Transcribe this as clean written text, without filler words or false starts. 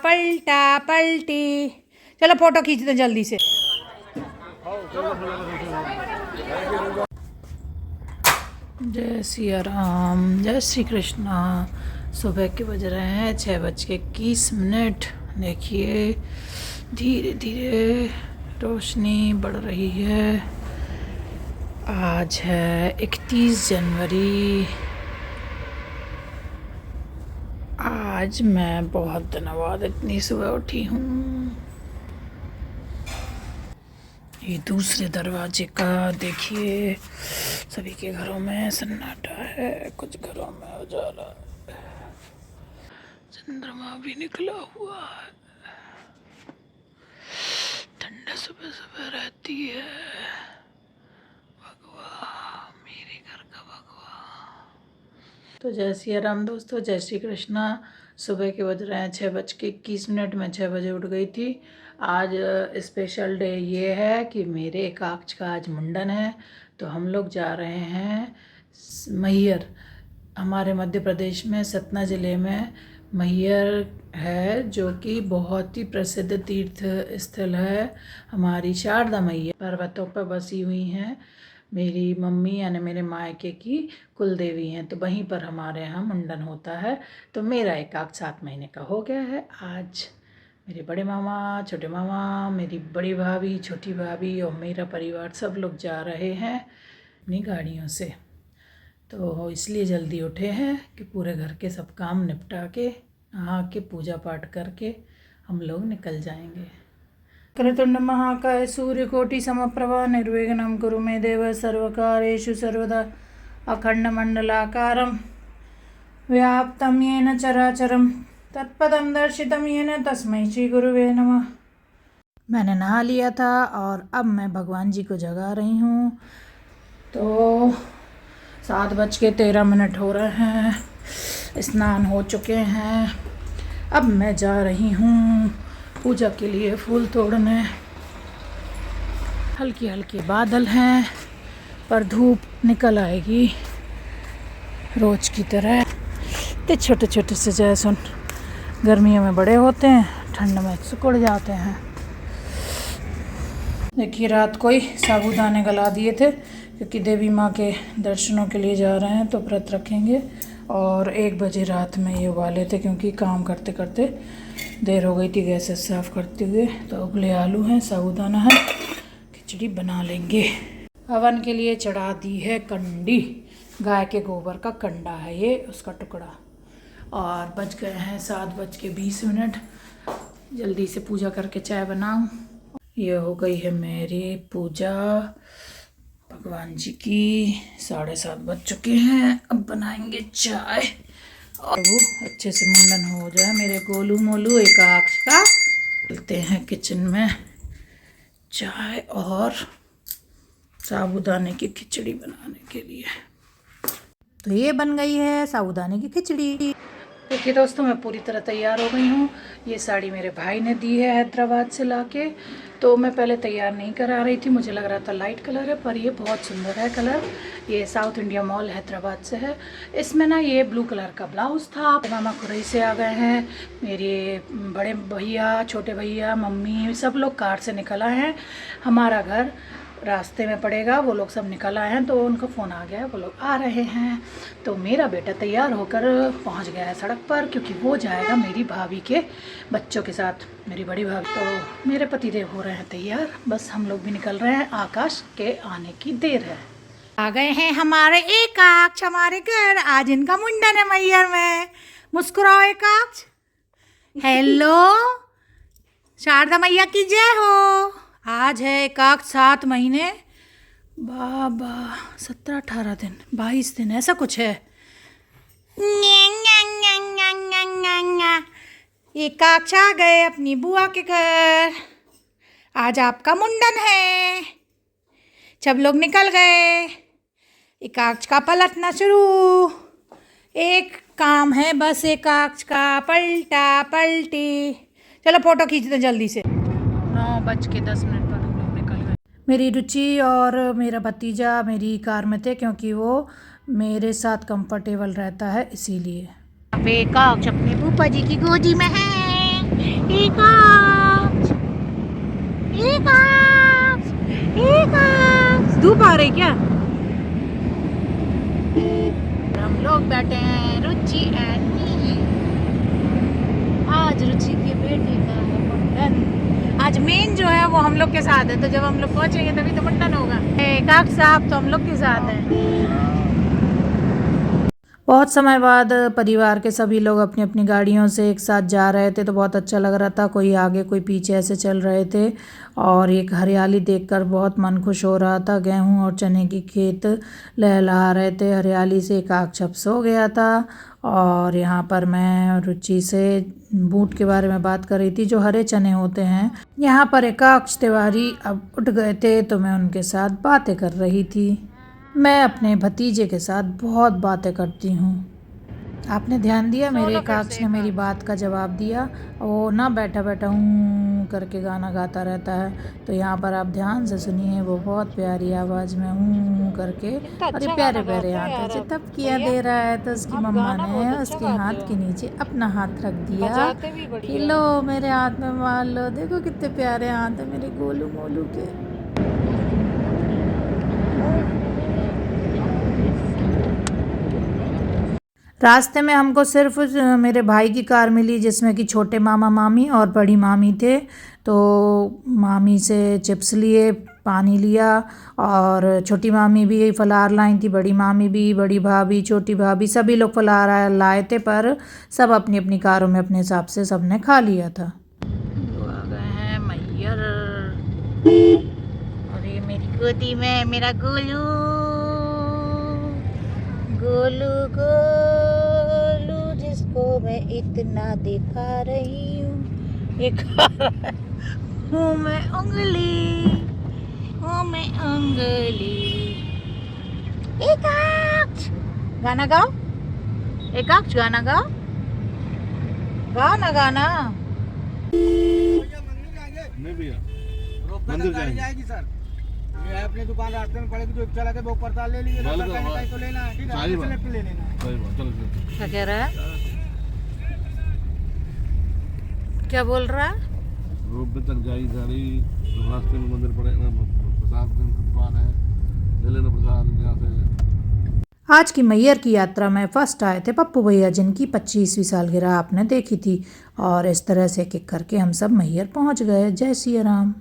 पलटा पलटी। चलो फोटो खींच दो जल्दी से। जय सिया राम, जय श्री कृष्णा। सुबह के बज रहे हैं 6:21। देखिए धीरे धीरे रोशनी बढ़ रही है। आज है 31 जनवरी। आज मैं बहुत दिनों बाद इतनी सुबह उठी हूँ। ये दूसरे दरवाजे का देखिए, सभी के घरों में सन्नाटा है, कुछ घरों में उजाला है। चंद्रमा भी निकला हुआ है। ठंडा सुबह सुबह रहती है। भगवान मेरे घर का भगवान। तो जय सिया राम दोस्तों, जय श्री कृष्णा। सुबह के बज रहे हैं 6:21। मैं 6 बजे उठ गई थी। आज स्पेशल डे ये है कि मेरे एकाक्ष का आज मुंडन है। तो हम लोग जा रहे हैं मैहर। हमारे मध्य प्रदेश में सतना ज़िले में मैहर है, जो कि बहुत ही प्रसिद्ध तीर्थ स्थल है। हमारी शारदा मैया पर्वतों पर बसी हुई हैं। मेरी मम्मी यानी मेरे मायके की कुल देवी हैं। तो वहीं पर हमारे यहाँ मुंडन होता है। तो मेरा एकाक्ष 7 महीने का हो गया है। आज मेरे बड़े मामा, छोटे मामा, मेरी बड़ी भाभी, छोटी भाभी और मेरा परिवार सब लोग जा रहे हैं अपनी गाड़ियों से। तो इसलिए जल्दी उठे हैं कि पूरे घर के सब काम निपटा के नहा के पूजा पाठ करके हम लोग निकल जाएंगे। क्रतुंड महाकाय सूर्यकोटि समप्रभा निर्विघ्नं कुरु मे देव सर्वकारेषु सर्वदा अखंडमंडलाकारं व्याप्तं येन चराचरं तत्पदं दर्शितं येन तस्मै श्री गुरुवे नमः। मैंने नहा लिया था और अब मैं भगवान जी को जगा रही हूँ। तो 7:13 हो रहे हैं। स्नान हो चुके हैं। अब मैं जा रही हूँ पूजा के लिए फूल तोड़ने। हल्के हल्के बादल हैं पर धूप निकल आएगी रोज की तरह। ते छोटे छोटे से जैसन गर्मियों में बड़े होते हैं, ठंड में सिकुड़ जाते हैं। देखिए रात को ही साबूदाने गला दिए थे, क्योंकि देवी माँ के दर्शनों के लिए जा रहे हैं तो व्रत रखेंगे। और 1 बजे रात में ये उबाले थे, क्योंकि काम करते करते देर हो गई थी गैस साफ़ करते हुए। तो उबले आलू हैं, साबूदाना है, खिचड़ी बना लेंगे। हवन के लिए चढ़ा दी है कंडी। गाय के गोबर का कंडा है ये, उसका टुकड़ा। और बज गए हैं 7:20। जल्दी से पूजा करके चाय बनाऊं। ये हो गई है मेरी पूजा भगवान जी की। 7:30 बज चुके हैं। अब बनाएंगे चाय और वो अच्छे से मुंडन हो जाए मेरे गोलू मोलू एकाक्ष का। चलते हैं किचन में चाय और साबूदाने की खिचड़ी बनाने के लिए। तो ये बन गई है साबूदाने की खिचड़ी। देखिए दोस्तों, मैं पूरी तरह तैयार हो गई हूँ। ये साड़ी मेरे भाई ने दी है हैदराबाद से लाके। तो मैं पहले तैयार नहीं करा रही थी, मुझे लग रहा था लाइट कलर है, पर ये बहुत सुंदर है कलर। ये साउथ इंडिया मॉल हैदराबाद से है। इसमें ना ये ब्लू कलर का ब्लाउज़ था। मामा खुरई से आ गए हैं। मेरे बड़े भैया, छोटे भैया, मम्मी सब लोग कार से निकल आए हैं। हमारा घर रास्ते में पड़ेगा, वो लोग सब निकल आए हैं। तो उनका फ़ोन आ गया, वो लोग आ रहे हैं। तो मेरा बेटा तैयार होकर पहुंच गया है सड़क पर, क्योंकि वो जाएगा मेरी भाभी के बच्चों के साथ, मेरी बड़ी भाभी। तो मेरे पतिदेव हो रहे हैं तैयार, बस हम लोग भी निकल रहे हैं। आकाश के आने की देर है। आ गए हैं हमारे एकाक्ष हमारे घर। आज इनका मुंडन है मैहर में। मुस्कुराओ एकाक्ष। हेलो, शारदा मैया की जय हो। आज है एकाक्ष 7 महीने बाबा 17-18 दिन 22 दिन ऐसा कुछ है। एकाक्ष आ गए अपनी बुआ के घर। आज आपका मुंडन है। सब लोग निकल गए। एकाक्ष का पलटना शुरू। एक काम है बस एकाक्ष का, पलटा पलटी। चलो फोटो खींच दो जल्दी से। 9:10 पर हम लोग निकल गए। मेरी रुचि और मेरा भतीजा मेरी कार में थे, क्योंकि वो मेरे साथ कंफर्टेबल रहता है इसीलिए। एकाक्ष अपने फूफा जी की गोदी में है। रही क्या? हम लोग बैठे हैं रुचि एंड मी। आज रुचि के बेटे का है मुंडन। आज मेन जो है वो हम लोग के साथ है, तो जब हम लोग पहुंचेंगे तभी तो मुंडन होगा। काक साहब तो हम लोग के साथ हैं। बहुत समय बाद परिवार के सभी लोग अपनी अपनी गाड़ियों से एक साथ जा रहे थे, तो बहुत अच्छा लग रहा था। कोई आगे कोई पीछे ऐसे चल रहे थे और एक हरियाली देखकर बहुत मन खुश हो रहा था। गेहूं और चने की खेत लहलहा रहे थे हरियाली से। काकछप सो गया था और यहाँ पर मैं रुचि से बूट के बारे में बात कर रही थी, जो हरे चने होते हैं। यहाँ पर एकाक्ष तिवारी अब उठ गए थे, तो मैं उनके साथ बातें कर रही थी। मैं अपने भतीजे के साथ बहुत बातें करती हूँ। आपने ध्यान दिया, मेरे एकाक्ष ने मेरी बात का जवाब दिया। वो ना बैठा बैठा हूँ करके गाना गाता रहता है, तो यहाँ पर आप ध्यान से सुनिए। वो बहुत प्यारी आवाज़ में हूँ करके और ये प्यारे प्यारे हाथ है तब किया दे रहा है, तो उसकी मम्मा ने उसके हाथ के नीचे अपना हाथ रख दिया कि लो मेरे हाथ में मार लो, देखो कितने प्यारे हाथ है मेरे गोलू मोलू के। रास्ते में हमको सिर्फ मेरे भाई की कार मिली, जिसमें कि छोटे मामा मामी और बड़ी मामी थे। तो मामी से चिप्स लिए, पानी लिया और छोटी मामी भी फलाहार लाई थी, बड़ी मामी भी, बड़ी भाभी, छोटी भाभी, सभी लोग फलाहार लाए थे, पर सब अपनी अपनी कारों में अपने हिसाब से सबने खा लिया था। तो आ गए हैं मैयर और ये मेरी गोदी में मेरा गोलू गोलू गोलू, जिसको मैं इतना दिखा रही हूँ। ये खा रहा है, हूँ मैं उंगली, हूँ मैं उंगली। एकाक्ष गाना गाओ, एकाक्ष गाना गाओ, गाओ ना गाना। नहीं भैया, मंदिर जाएगी सर। ये अपनी दुकान रास्ते में पड़ेगी, जो चला के वो पड़ताल ले लीजिए, तो लेना है, ठीक है, स्लिप ले लेना है। सही बात, चलो क्या कह रहा है, क्या बोल रहा है? रोड पे तक जाएगी गाड़ी, रास्ते में मंदिर पड़ेगा, प्रसाद की दुकान है, ले लेना प्रसाद यहाँ से। आज की मैयर की यात्रा में फर्स्ट आए थे पप्पू भैया, जिनकी 25वीं सालगिरह आपने देखी थी, और इस तरह से एक एक करके हम सब मैयर पहुंच गए। जय सिया राम।